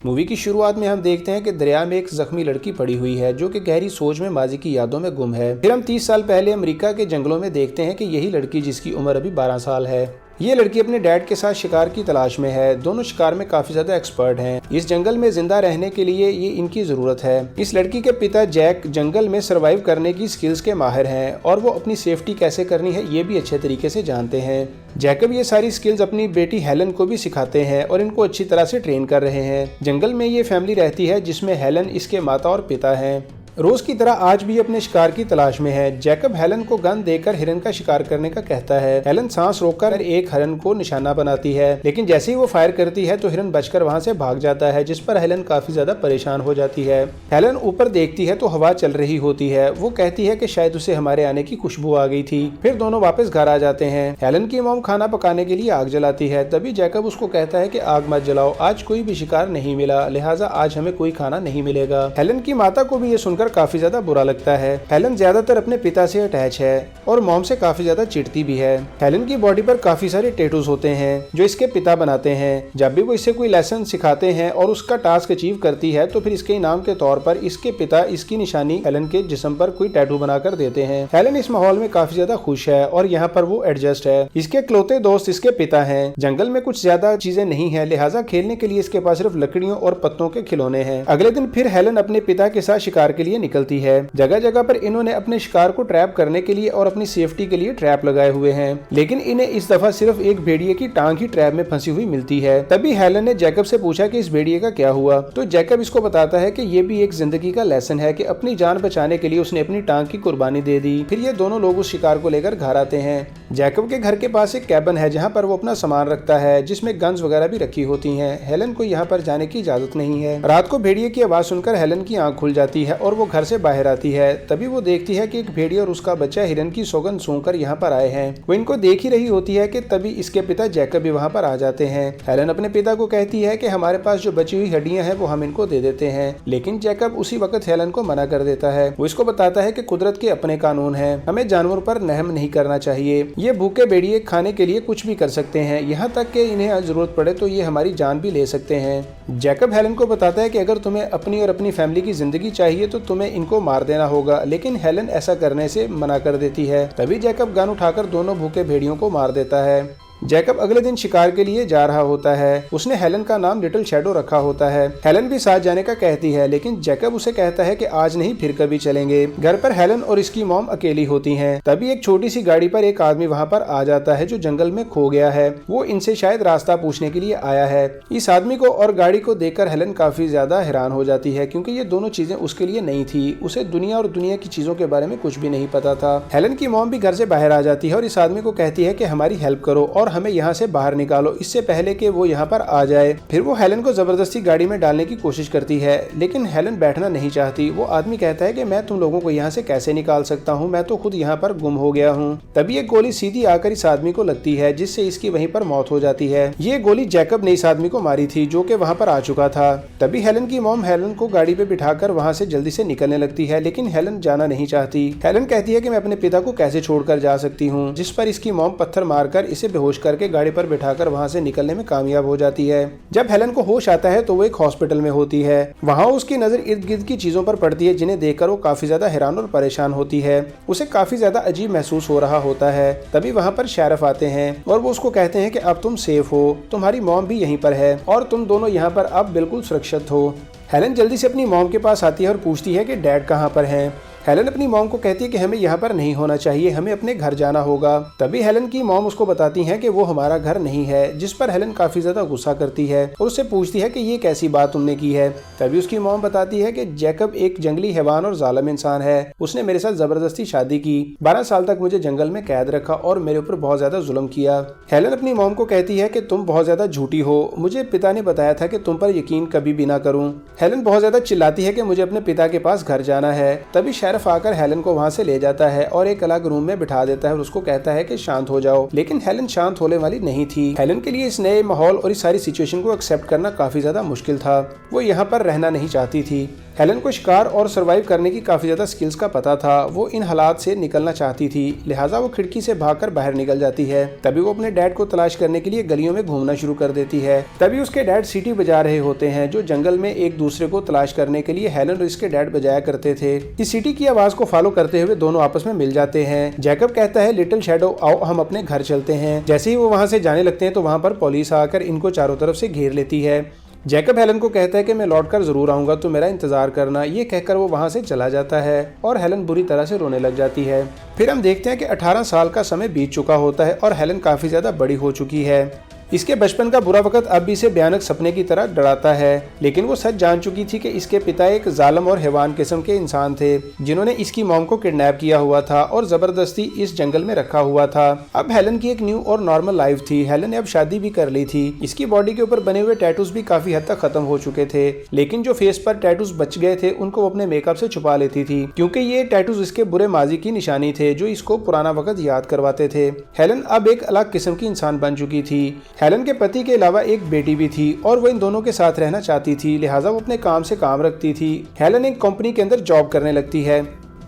Movie की शुरुआत में हम देखते हैं कि दरिया में एक जख्मी लड़की पड़ी हुई है जो कि गहरी सोच में माजी की यादों में गुम है। फिर हम 30 साल पहले अमेरिका के जंगलों में देखते हैं कि यही लड़की, जिसकी उम्र अभी 12 साल है, ये लड़की अपने डैड के साथ शिकार की तलाश में है। दोनों शिकार में काफी ज्यादा एक्सपर्ट हैं। इस जंगल में जिंदा रहने के लिए ये इनकी जरूरत है। इस लड़की के पिता जैक जंगल में सरवाइव करने की स्किल्स के माहिर हैं और वो अपनी सेफ्टी कैसे करनी है ये भी अच्छे तरीके से जानते हैं। जैकब ये सारी स्किल्स अपनी बेटी हेलन को भी सिखाते हैं और इनको अच्छी तरह से ट्रेन कर रहे हैं। जंगल में ये फैमिली रहती है जिसमें हेलन इसके माता और पिता हैं। रोज की तरह आज भी अपने शिकार की तलाश में है। जैकब हेलन को गन देकर हिरन का शिकार करने का कहता है। हेलन सांस रोककर एक हिरन को निशाना बनाती है, लेकिन जैसे ही वो फायर करती है तो हिरन बचकर वहां से भाग जाता है, जिस पर हेलन काफी ज्यादा परेशान हो जाती है। हेलन ऊपर देखती है तो हवा चल रही होती है। वो कहती है कि शायद उसे हमारे आने की खुशबू आ गई थी। फिर दोनों वापस घर आ जाते हैं। हेलन की मॉम खाना पकाने के लिए आग जलाती है। तभी जैकब उसको कहता है कि आग मत जलाओ, आज कोई भी शिकार नहीं मिला, लिहाजा आज हमें कोई खाना नहीं मिलेगा। हेलन की माता को भी ये सुनकर काफी ज्यादा बुरा लगता है। हेलन ज्यादातर अपने पिता से अटैच है और मॉम से काफी ज्यादा चिढ़ती भी है। हेलन की बॉडी पर काफी सारे टैटूज होते हैं जो इसके पिता बनाते हैं। जब भी वो इसे कोई लेसन सिखाते हैं और उसका टास्क अचीव करती है तो फिर इसके इनाम के तौर पर इसके पिता इसकी निशानी हेलन के जिस्म पर कोई टैटू बनाकर देते हैं। हेलन इस माहौल में काफी ज्यादा खुश है और यहाँ पर वो एडजस्ट है। इसके इकलौते दोस्त इसके पिता हैं। जंगल में कुछ ज्यादा चीजें नहीं है, लिहाजा खेलने के लिए इसके पास सिर्फ लकड़ियों और पत्तों के खिलौने हैं। अगले दिन फिर हेलन अपने पिता के साथ शिकार के लिए निकलती है। जगह जगह पर इन्होंने अपने शिकार को ट्रैप करने के लिए और अपनी सेफ्टी के लिए ट्रैप लगाए हुए हैं, लेकिन इन्हें इस दफा सिर्फ एक भेड़िए की टांग ही ट्रैप में फंसी हुई मिलती है। तभी हेलन ने जैकब से पूछा कि इस भेड़िए का क्या हुआ, तो जैकब इसको बताता है कि ये भी एक जिंदगी का लेसन है कि अपनी जान बचाने के लिए उसने अपनी टांग की कुर्बानी दे दी। फिर ये दोनों लोग उस शिकार को लेकर घर आते हैं। जैकब के घर के पास एक कैबिन है जहाँ पर वो अपना सामान रखता है, जिसमें गन्स वगैरह भी रखी होती हैं। हेलन को यहाँ पर जाने की इजाजत नहीं है। रात को भेड़िए की आवाज सुनकर हेलन की आंख खुल जाती है और वो घर से बाहर आती है। तभी वो देखती है कि एक भेड़िया और उसका बच्चा हिरन की सौगंध सूंघकर यहाँ पर आए हैं। वो इनको देख ही रही होती है कि तभी इसके पिता जैकब भी वहाँ पर आ जाते हैं। हेलन अपने पिता को कहती है कि हमारे पास जो बची हुई हड्डियां हैं वो हम इनको दे देते हैं, लेकिन जैकब उसी वक्त हेलन को मना कर देता है। वो इसको बताता है कि कुदरत के अपने कानून हैं, हमें जानवरों पर रहम नहीं करना चाहिए। ये भूखे भेड़िए खाने के लिए कुछ भी कर सकते हैं, यहाँ तक कि इन्हें जरूरत पड़े तो ये हमारी जान भी ले सकते हैं। जैकब हेलन को बताता है कि अगर तुम्हें अपनी और अपनी फैमिली की जिंदगी चाहिए तो तुम्हें इनको मार देना होगा, लेकिन हेलन ऐसा करने से मना कर देती है। तभी जैकब गन उठाकर दोनों भूखे भेड़ियों को मार देता है। जैकब अगले दिन शिकार के लिए जा रहा होता है। उसने हेलन का नाम लिटिल शैडो रखा होता है। हेलन भी साथ जाने का कहती है, लेकिन जैकब उसे कहता है कि आज नहीं फिर कभी चलेंगे। घर पर हेलन और इसकी मॉम अकेली होती हैं। तभी एक छोटी सी गाड़ी पर एक आदमी वहाँ पर आ जाता है जो जंगल में खो गया है। वो इनसे शायद रास्ता पूछने के लिए आया है। इस आदमी को और गाड़ी को देखकर हेलन काफी ज्यादा हैरान हो जाती है, क्योंकि ये दोनों चीजें उसके लिए नई थी। उसे दुनिया और दुनिया की चीजों के बारे में कुछ भी नहीं पता था। हेलन की मॉम भी घर से बाहर आ जाती है और इस आदमी को कहती है कि हमारी हेल्प करो और हमें यहाँ से बाहर निकालो, इससे पहले कि वो यहाँ पर आ जाए। फिर वो हेलन को जबरदस्ती गाड़ी में डालने की कोशिश करती है, लेकिन हेलन बैठना नहीं चाहती। वो आदमी कहता है कि मैं तुम लोगों को यहाँ से कैसे निकाल सकता हूँ, मैं तो खुद यहाँ पर गुम हो गया हूँ। तभी एक गोली सीधी आकर इस आदमी को लगती है, जिससे इसकी वहीं पर मौत हो जाती है। ये गोली जैकब ने इस आदमी को मारी थी जो कि वहाँ पर आ चुका था। तभी हेलन की मॉम हेलन को गाड़ी पे बिठाकर वहाँ से जल्दी से निकलने लगती है, लेकिन हेलन जाना नहीं चाहती। हेलन कहती है कि मैं अपने पिता को कैसे छोड़कर जा सकती हूँ, जिस पर इसकी मॉम पत्थर मारकर इसे बेहोश करके गाड़ी पर बिठाकर वहां से निकलने में कामयाब हो जाती है। जब हेलन को होश आता है तो वो एक हॉस्पिटल में होती है। वहां उसकी नजर इर्द गिर्द की चीजों पर पड़ती है, जिन्हें देखकर वो काफी ज्यादा हैरान और परेशान होती है। उसे काफी ज्यादा अजीब महसूस हो रहा होता है। तभी वहां पर शेरिफ आते हैं और वो उसको कहते हैं कि अब तुम सेफ हो, तुम्हारी मॉम भी यहीं पर है और तुम दोनों यहाँ पर अब बिल्कुल सुरक्षित हो। हेलन जल्दी से अपनी मॉम के पास आती है और पूछती है कि डैड कहाँ पर हैं। हेलन अपनी मॉम को कहती है कि हमें यहाँ पर नहीं होना चाहिए, हमें अपने घर जाना होगा। तभी हेलन की मॉम उसको बताती हैं कि वो हमारा घर नहीं है, जिस पर हेलन काफी ज्यादा गुस्सा करती है और उससे पूछती है कि ये कैसी बात तुमने की है। तभी उसकी मॉम बताती है कि जैकब एक जंगली हैवान और जालिम इंसान है, उसने मेरे साथ जबरदस्ती शादी की, 12 साल तक मुझे जंगल में कैद रखा और मेरे ऊपर बहुत ज्यादा जुल्म किया। हेलन अपनी मॉम को कहती है कि तुम बहुत ज्यादा झूठी हो, मुझे पिता ने बताया था कि तुम पर यकीन कभी भी ना करूं। हेलन बहुत ज्यादा चिल्लाती है कि मुझे अपने पिता के पास घर जाना है। तभी शेरिफ आकर हेलन को वहां से ले जाता है और एक अलग रूम में बिठा देता है और उसको कहता है कि शांत हो जाओ, लेकिन हेलन शांत होने वाली नहीं थी। हेलन के लिए इस नए माहौल और इस सारी सिचुएशन को एक्सेप्ट करना काफी ज्यादा मुश्किल था। वो यहाँ पर रहना नहीं चाहती थी। हेलन को शिकार और सर्वाइव करने की काफी ज्यादा स्किल्स का पता था। वो इन हालात से निकलना चाहती थी, लिहाजा वो खिड़की से भागकर बाहर निकल जाती है। तभी वो अपने डैड को तलाश करने के लिए गलियों में घूमना शुरू कर देती है। तभी उसके डैड सीटी बजा रहे होते हैं, जो जंगल में एक दूसरे को तलाश करने के लिए हेलन और इसके डैड बजाया करते थे। इस सीटी की आवाज को फॉलो करते हुए दोनों आपस में मिल जाते हैं। जैकब कहता है, लिटिल शैडो आओ हम अपने घर चलते हैं। जैसे ही वो वहां से जाने लगते हैं तो वहां पर पुलिस आकर इनको चारों तरफ से घेर लेती है। जैकब हेलन को कहता है कि मैं लौटकर जरूर आऊंगा, तो मेरा इंतजार करना। ये कहकर वो वहां से चला जाता है और हेलन बुरी तरह से रोने लग जाती है। फिर हम देखते हैं कि 18 साल का समय बीत चुका होता है और हेलन काफी ज्यादा बड़ी हो चुकी है। इसके बचपन का बुरा वक्त अब भी इसे भयानक सपने की तरह डराता है, लेकिन वो सच जान चुकी थी कि इसके पिता एक जालिम और हैवान किस्म के इंसान थे, जिन्होंने इसकी मॉम को किडनैप किया हुआ था और जबरदस्ती इस जंगल में रखा हुआ था। अब हेलन की एक न्यू और नॉर्मल लाइफ थी। हेलन ने अब शादी भी कर ली थी। इसकी बॉडी के ऊपर बने हुए टैटूज भी काफी हद तक खत्म हो चुके थे, लेकिन जो फेस पर टैटूज बच गए थे उनको वो अपने मेकअप से छुपा लेती थी, क्योंकि ये टैटूज इसके बुरे माजी की निशानी थे जो इसको पुराना वक्त याद करवाते थे। हेलन अब एक अलग किस्म की इंसान बन चुकी थी। हेलन के पति के अलावा एक बेटी भी थी और वो इन दोनों के साथ रहना चाहती थी, लिहाजा वो अपने काम से काम रखती थी। हेलन एक कंपनी के अंदर जॉब करने लगती है।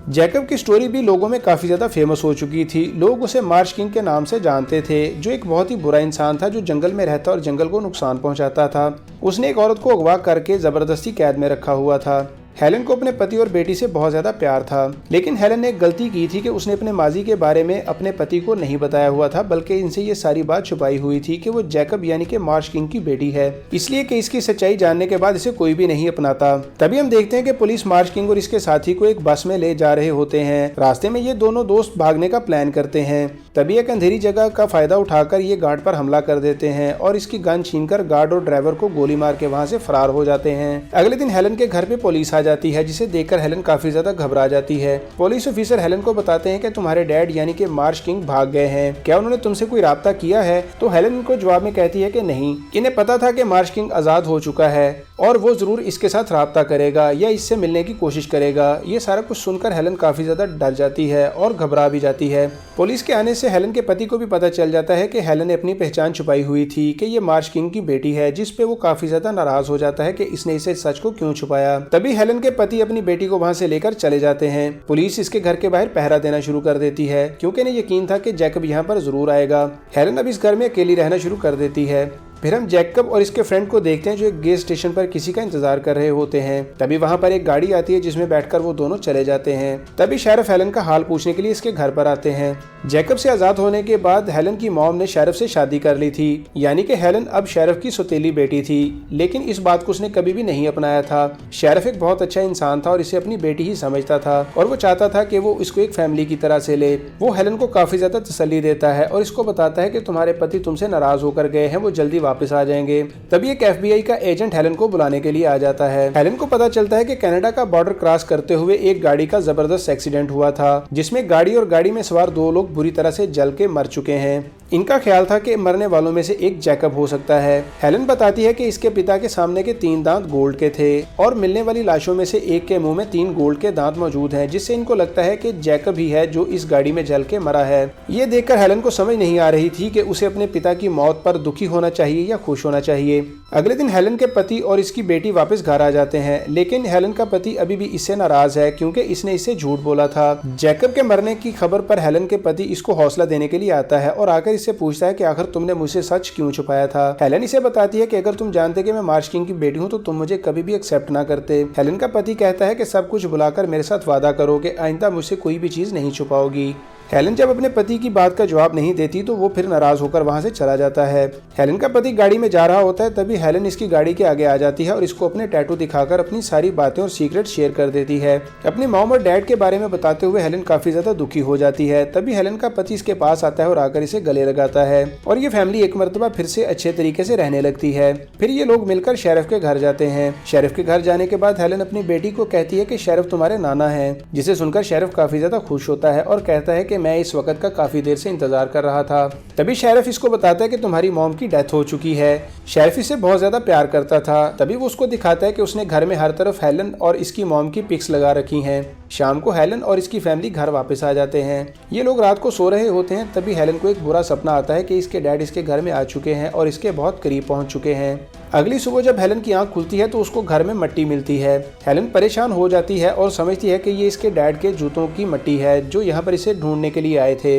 जैकब की स्टोरी भी लोगों में काफी ज्यादा फेमस हो चुकी थी। लोग उसे मार्श किंग के नाम से जानते थे, जो एक बहुत ही बुरा इंसान था जो जंगल में रहता और जंगल को नुकसान पहुंचाता था। उसने एक औरत को अगवा करके जबरदस्ती कैद में रखा हुआ था। हेलन को अपने पति और बेटी से बहुत ज्यादा प्यार था, लेकिन हेलन ने एक गलती की थी कि उसने अपने माजी के बारे में अपने पति को नहीं बताया हुआ था, बल्कि इनसे ये सारी बात छुपाई हुई थी कि वो जैकब यानी कि मार्श किंग की बेटी है, इसलिए कि इसकी सच्चाई जानने के बाद इसे कोई भी नहीं अपनाता। तभी हम देखते हैं कि पुलिस मार्श किंग और इसके साथी को एक बस में ले जा रहे होते हैं। रास्ते में ये दोनों दोस्त भागने का प्लान करते हैं। तभी एक अंधेरी जगह का फायदा उठाकर ये गार्ड पर हमला कर देते हैं और इसकी गन छीनकर गार्ड और ड्राइवर को गोली मार के वहां से फरार हो जाते हैं। अगले दिन हेलन के घर पे पुलिस आ जाती है, जिसे देखकर हेलन काफी ज्यादा घबरा जाती है। पुलिस ऑफिसर हेलन को बताते हैं कि तुम्हारे डैड यानी कि मार्श किंग भाग गए हैं, क्या उन्होंने तुमसे कोई राब्ता किया है? तो हेलन इनको जवाब में कहती है कि नहीं, इन्हें पता था कि मार्श किंग आजाद हो चुका है और वो जरूर इसके साथ राब्ता करेगा या इससे मिलने की कोशिश करेगा। ये सारा कुछ सुनकर हेलन काफी ज्यादा डर जाती है और घबरा भी जाती है। पुलिस के आने से हेलन के पति को भी पता चल जाता है कि हेलन ने अपनी पहचान छुपाई हुई थी कि ये मार्श किंग की बेटी है, जिस पे वो काफी ज्यादा नाराज हो जाता है कि इसने इसे सच को क्यों छुपाया। तभी हेलन के पति अपनी बेटी को वहां से लेकर चले जाते हैं। पुलिस इसके घर के बाहर पहरा देना शुरू कर देती है, क्योंकि इन्हें यकीन था कि जैकब यहाँ पर जरूर आएगा। हेलन अब इस घर में अकेली रहना शुरू कर देती है। फिर हम जैकब और इसके फ्रेंड को देखते हैं जो एक गैस स्टेशन पर किसी का इंतजार कर रहे होते हैं। तभी वहां पर एक गाड़ी आती है जिसमें बैठकर वो दोनों चले जाते हैं। तभी शेरिफ हेलन का हाल पूछने के लिए इसके घर पर आते हैं। जैकब से आजाद होने के बाद हेलन की मॉम ने शेरिफ से शादी कर ली थी, यानी कि हेलन अब शेरिफ की सौतेली बेटी थी, लेकिन इस बात को उसने कभी भी नहीं अपनाया था। शेरिफ एक बहुत अच्छा इंसान था और इसे अपनी बेटी ही समझता था और वो चाहता था कि वो इसको एक फैमिली की तरह से ले। वो हेलन को काफी ज्यादा तसल्ली देता है और इसको बताता है कि तुम्हारे पति तुमसे नाराज होकर गए हैं, वो जल्दी वापस आ जाएंगे। तभी एक FBI का एजेंट हेलन को बुलाने के लिए आ जाता है। हेलन को पता चलता है कि कनाडा का बॉर्डर क्रॉस करते हुए एक गाड़ी का जबरदस्त एक्सीडेंट हुआ था, जिसमें गाड़ी और गाड़ी में सवार 2 लोग बुरी तरह से जल के मर चुके हैं। इनका ख्याल था कि मरने वालों में से एक जैकब हो सकता है। हेलन बताती है कि इसके पिता के सामने के 3 दांत गोल्ड के थे और मिलने वाली लाशों में से एक के मुंह में 3 गोल्ड के दांत मौजूद हैं, जिससे इनको लगता है कि जैकब ही है जो इस गाड़ी में जल के मरा है। ये देखकर हेलन को समझ नहीं आ रही थी कि उसे अपने पिता की मौत पर दुखी होना चाहिए या खुश होना चाहिए। अगले दिन हेलन के पति और इसकी बेटी वापस घर आ जाते हैं, लेकिन हेलन का पति अभी भी इससे नाराज है क्योंकि इसने इससे झूठ बोला था। जैकब के मरने की खबर पर हेलन के पति इसको हौसला देने के लिए आता है और आकर इससे पूछता है कि आखिर तुमने मुझसे सच क्यों छुपाया था। हेलन इसे बताती है कि अगर तुम जानते कि मैं मार्श किंग की बेटी हूँ तो तुम मुझे कभी भी एक्सेप्ट ना करते। हेलन का पति कहता है कि सब कुछ भुलाकर मेरे साथ वादा करो कि आइंदा मुझसे कोई भी चीज नहीं छुपाओगी। हेलन जब अपने पति की बात का जवाब नहीं देती तो वो फिर नाराज होकर वहां से चला जाता है। हेलन का पति गाड़ी में जा रहा होता है, तभी हेलन इसकी गाड़ी के आगे आ जाती है और इसको अपने टैटू दिखाकर अपनी सारी बातें और सीक्रेट शेयर कर देती है। अपने मॉम और डैड के बारे में बताते हुए हेलन काफी ज्यादा दुखी हो जाती है। तभी हेलन का पति इसके पास आता है और आकर इसे गले लगाता है और ये फैमिली एक मरतबा फिर से अच्छे तरीके से रहने लगती है। फिर ये लोग मिलकर शेरिफ के घर जाते हैं। शेरिफ के घर जाने के बाद हेलन अपनी बेटी को कहती है कि शेरिफ तुम्हारे नाना है, जिसे सुनकर शेरिफ काफी ज्यादा खुश होता है और कहता है कि मैं इस वक्त का काफी देर से इंतजार कर रहा था। तभी शेरिफ इसको बताता है कि तुम्हारी मॉम की डेथ हो चुकी है। शेरिफ इसे बहुत ज्यादा प्यार करता था। तभी वो उसको दिखाता है कि उसने घर में हर तरफ हेलन और इसकी मॉम की पिक्स लगा रखी हैं। शाम को हेलन और इसकी फैमिली घर वापस आ जाते हैं। ये लोग रात को सो रहे होते हैं। तभी हेलन को एक बुरा सपना आता है कि इसके डैड इसके घर में आ चुके हैं और इसके बहुत करीब पहुंच चुके हैं। अगली सुबह जब हेलन की आंख खुलती है तो उसको घर में मिट्टी मिलती है। हेलन परेशान हो जाती है और समझती है कि ये इसके डैड के जूतों की मिट्टी है जो यहाँ पर इसे ढूंढने के लिए आए थे।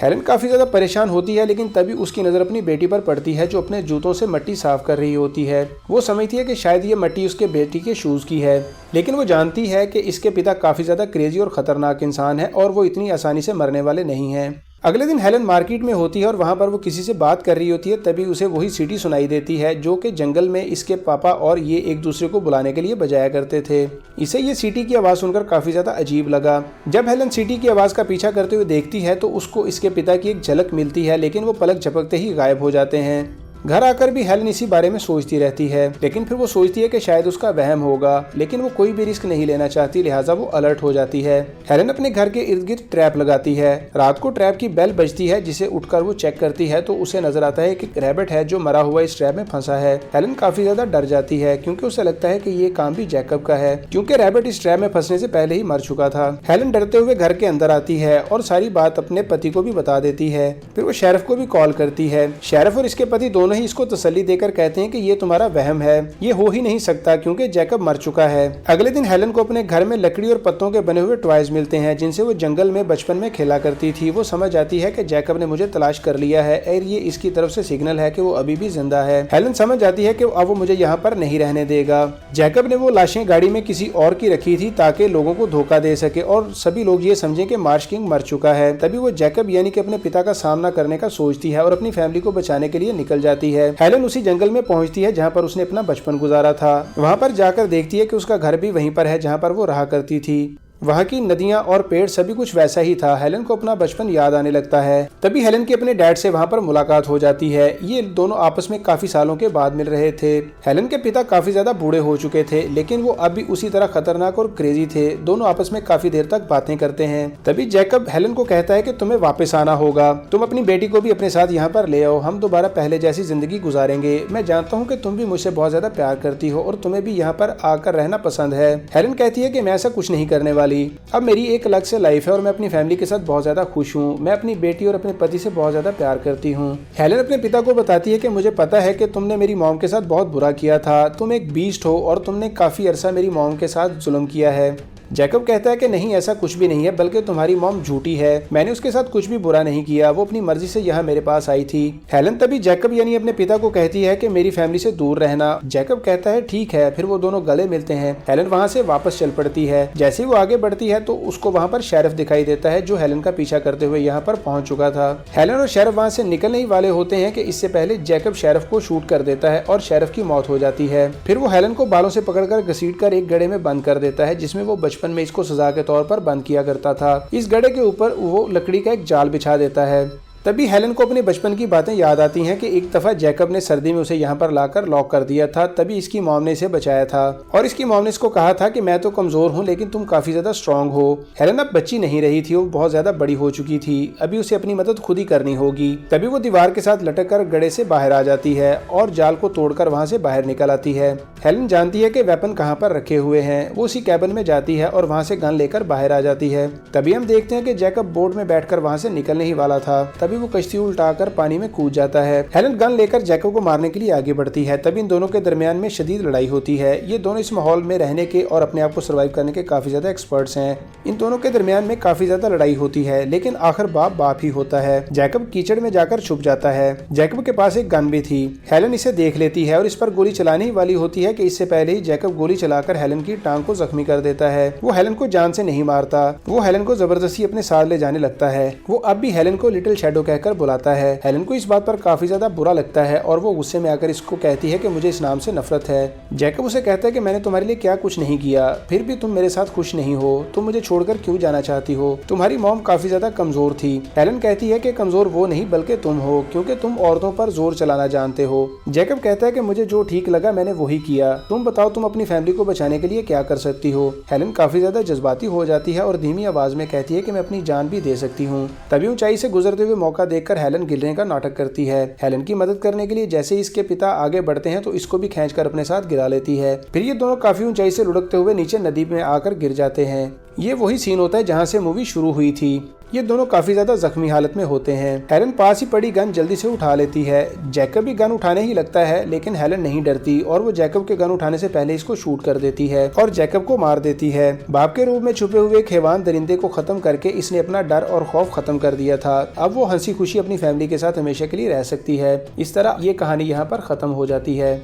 हेलन काफ़ी ज़्यादा परेशान होती है, लेकिन तभी उसकी नज़र अपनी बेटी पर पड़ती है जो अपने जूतों से मिट्टी साफ कर रही होती है। वो समझती है कि शायद ये मिट्टी उसके बेटी के शूज़ की है, लेकिन वो जानती है कि इसके पिता काफ़ी ज़्यादा क्रेजी और ख़तरनाक इंसान है और वो इतनी आसानी से मरने वाले नहीं हैं। अगले दिन हेलन मार्केट में होती है और वहाँ पर वो किसी से बात कर रही होती है। तभी उसे वही सीटी सुनाई देती है जो कि जंगल में इसके पापा और ये एक दूसरे को बुलाने के लिए बजाया करते थे। इसे ये सीटी की आवाज़ सुनकर काफ़ी ज़्यादा अजीब लगा। जब हेलन सीटी की आवाज़ का पीछा करते हुए देखती है तो उसको इसके पिता की एक झलक मिलती है, लेकिन वो पलक झपकते ही गायब हो जाते हैं। घर आकर भी हेलन इसी बारे में सोचती रहती है, लेकिन फिर वो सोचती है कि शायद उसका वहम होगा, लेकिन वो कोई भी रिस्क नहीं लेना चाहती, लिहाजा वो अलर्ट हो जाती है। हेलन अपने घर के इर्द गिर्द ट्रैप लगाती है। रात को ट्रैप की बेल बजती है, जिसे उठकर वो चेक करती है तो उसे नजर आता है कि रैबिट है जो मरा हुआ इस ट्रैप में फंसा है। हेलन काफी ज्यादा डर जाती है क्योंकि उसे लगता है कि ये काम भी जैकब का है, क्योंकि रैबिट इस ट्रैप में फंसने से पहले ही मर चुका था। हेलन डरते हुए घर के अंदर आती है और सारी बात अपने पति को भी बता देती है। फिर वो शेरिफ को भी कॉल करती है। शेरिफ और इसके पति दोनों ही इसको तसल्ली देकर कहते हैं कि ये तुम्हारा वहम है, ये हो ही नहीं सकता क्योंकि जैकब मर चुका है। अगले दिन हेलन को अपने घर में लकड़ी और पत्तों के बने हुए टॉयज मिलते हैं जिनसे वो जंगल में बचपन में खेला करती थी। वो समझ जाती है कि जैकब ने मुझे तलाश कर लिया है और ये इसकी तरफ से सिग्नल है कि वो अभी भी जिंदा है। हेलन समझ जाती है कि अब वो मुझे यहाँ पर नहीं रहने देगा। जैकब ने वो लाशें गाड़ी में किसी और की रखी थी ताकि लोगों को धोखा दे सके और सभी लोग ये समझें कि मार्श किंग मर चुका है। तभी वो जैकब यानी कि अपने पिता का सामना करने का सोचती है और अपनी फैमिली को बचाने के लिए निकल जाती है। हेलन उसी जंगल में पहुंचती है जहां पर उसने अपना बचपन गुजारा था। वहां पर जाकर देखती है कि उसका घर भी वहीं पर है जहां पर वो रहा करती थी। वहाँ की नदियाँ और पेड़ सभी कुछ वैसा ही था। हेलन को अपना बचपन याद आने लगता है। तभी हेलन की अपने डैड से वहाँ पर मुलाकात हो जाती है। ये दोनों आपस में काफी सालों के बाद मिल रहे थे। हेलन के पिता काफी ज्यादा बूढ़े हो चुके थे, लेकिन वो अब भी उसी तरह खतरनाक और क्रेजी थे। दोनों आपस में काफी देर तक बातें करते हैं। तभी जैकब हेलन को कहता है कि तुम्हें वापस आना होगा, तुम अपनी बेटी को भी अपने साथ यहाँ पर ले आओ, हम दोबारा पहले जैसी जिंदगी गुजारेंगे। मैं जानता हूँ कि तुम भी मुझसे बहुत ज्यादा प्यार करती हो और तुम्हें भी यहाँ पर आकर रहना पसंद है। हेलन कहती है कि मैं ऐसा कुछ नहीं करने वाली, अब मेरी एक अलग से लाइफ है और मैं अपनी फैमिली के साथ बहुत ज्यादा खुश हूँ। मैं अपनी बेटी और अपने पति से बहुत ज्यादा प्यार करती हूँ। हेलन अपने पिता को बताती है कि मुझे पता है कि तुमने मेरी मॉम के साथ बहुत बुरा किया था, तुम एक बीस्ट हो और तुमने काफी अरसा मेरी मॉम के साथ जुल्म किया है। जैकब कहता है कि नहीं, ऐसा कुछ भी नहीं है, बल्कि तुम्हारी मॉम झूठी है, मैंने उसके साथ कुछ भी बुरा नहीं किया, वो अपनी मर्जी से यहाँ मेरे पास आई थी। हेलन तभी जैकब यानी अपने पिता को कहती है कि मेरी फैमिली से दूर रहना। जैकब कहता है ठीक है। फिर वो दोनों गले मिलते हैं। हेलन वहाँ से वापस चल पड़ती है। जैसे ही वो आगे बढ़ती है तो उसको वहाँ पर शेरिफ दिखाई देता है जो हेलन का पीछा करते हुए यहाँ पर पहुंच चुका था। हेलन और शेरिफ वहाँ से निकलने ही वाले होते हैं कि इससे पहले जैकब शेरिफ को शूट कर देता है और शेरिफ की मौत हो जाती है। फिर वो हेलन को बालों से पकड़कर घसीटकर एक गड्ढे में बंद कर देता है जिसमें वो बचपन में इसको सजा के तौर पर बंद किया करता था। इस गड्ढे के ऊपर वो लकड़ी का एक जाल बिछा देता है। तभी हेलन को अपने बचपन की बातें याद आती हैं कि एक दफा जैकब ने सर्दी में उसे यहाँ पर लाकर लॉक कर दिया था, तभी इसकी मॉम ने इसे बचाया था और इसकी मॉम ने इसको कहा था कि मैं तो कमजोर हूँ लेकिन तुम काफी ज्यादा स्ट्रांग हो। हेलन अब बच्ची नहीं रही थी, वो बहुत ज्यादा बड़ी हो चुकी थी, अभी उसे अपनी मदद खुद ही करनी होगी। तभी वो दीवार के साथ लटक कर गड्ढे से बाहर आ जाती है और जाल को तोड़कर वहाँ से बाहर निकल आती है। हेलन जानती है कि वेपन कहाँ पर रखे हुए हैं। वो उसी कैबिन में जाती है और वहाँ से गन लेकर बाहर आ जाती है। तभी हम देखते हैं कि जैकब बोट में बैठकर वहाँ से निकलने ही वाला था, तभी वो कश्ती उल्टा कर पानी में कूद जाता है। हेलन गन लेकर जैकब को मारने के लिए आगे बढ़ती है। तभी इन दोनों के दरमियान में शदीद लड़ाई होती है। ये दोनों इस माहौल में रहने के और अपने आप को सर्वाइव करने के काफी ज्यादा एक्सपर्ट्स हैं। इन दोनों के दरमियान में काफी ज्यादा लड़ाई होती है, लेकिन आखिर बाप ही होता है। जैकब कीचड़ में जाकर छुप जाता है। जैकब के पास एक गन भी थी। हेलन इसे देख लेती है और इस पर गोली चलाने वाली होती है कि इससे पहले ही जैकब गोली चलाकर हेलन की टांग को जख्मी कर देता है। वो हेलन को जान से नहीं मारता, वो हेलन को जबरदस्ती अपने साथ ले जाने लगता है। वो अब भी हेलन को लिटिल शैडो कहकर बुलाता है। हेलन को इस बात पर काफी ज्यादा बुरा लगता है और वो गुस्से में आकर इसको कहती है कि मुझे इस नाम से नफरत है। जैकब उसे कहता है कि मैंने तुम्हारे लिए क्या कुछ नहीं किया, फिर भी तुम मेरे साथ खुश नहीं हो, तुम मुझे छोड़कर क्यों जाना चाहती हो, तुम्हारी मॉम काफी ज्यादा कमजोर थी। हेलन कहती है कि कमजोर वो नहीं बल्कि तुम हो, क्योंकि तुम औरतों पर जोर चलाना जानते हो। जैकब कहता है कि मुझे जो ठीक लगा मैंने वही किया, तुम बताओ तुम अपनी फैमिली को बचाने के लिए क्या कर सकती हो। हेलन काफी ज्यादा जज्बाती हो जाती है और धीमी आवाज में कहती है कि मैं अपनी जान भी दे सकती हूँ। तभी ऊंचाई से गुजरते हुए मौका देखकर हेलन गिरने का नाटक करती है। हेलन की मदद करने के लिए जैसे इसके पिता आगे बढ़ते हैं तो इसको भी खींचकर अपने साथ गिरा लेती है। फिर ये दोनों काफी ऊंचाई से लुढ़कते हुए नीचे नदी में आकर गिर जाते हैं। ये वही सीन होता है जहाँ से मूवी शुरू हुई थी। ये दोनों काफी ज्यादा जख्मी हालत में होते हैं। हेलन पास ही पड़ी गन जल्दी से उठा लेती है। जैकब भी गन उठाने ही लगता है, लेकिन हेलन नहीं डरती और वो जैकब के गन उठाने से पहले इसको शूट कर देती है और जैकब को मार देती है। बाप के रूप में छुपे हुए एक हैवान दरिंदे को खत्म करके इसने अपना डर और खौफ खत्म कर दिया था। अब वो हंसी खुशी अपनी फैमिली के साथ हमेशा के लिए रह सकती है। इस तरह ये कहानी यहाँ पर खत्म हो जाती है।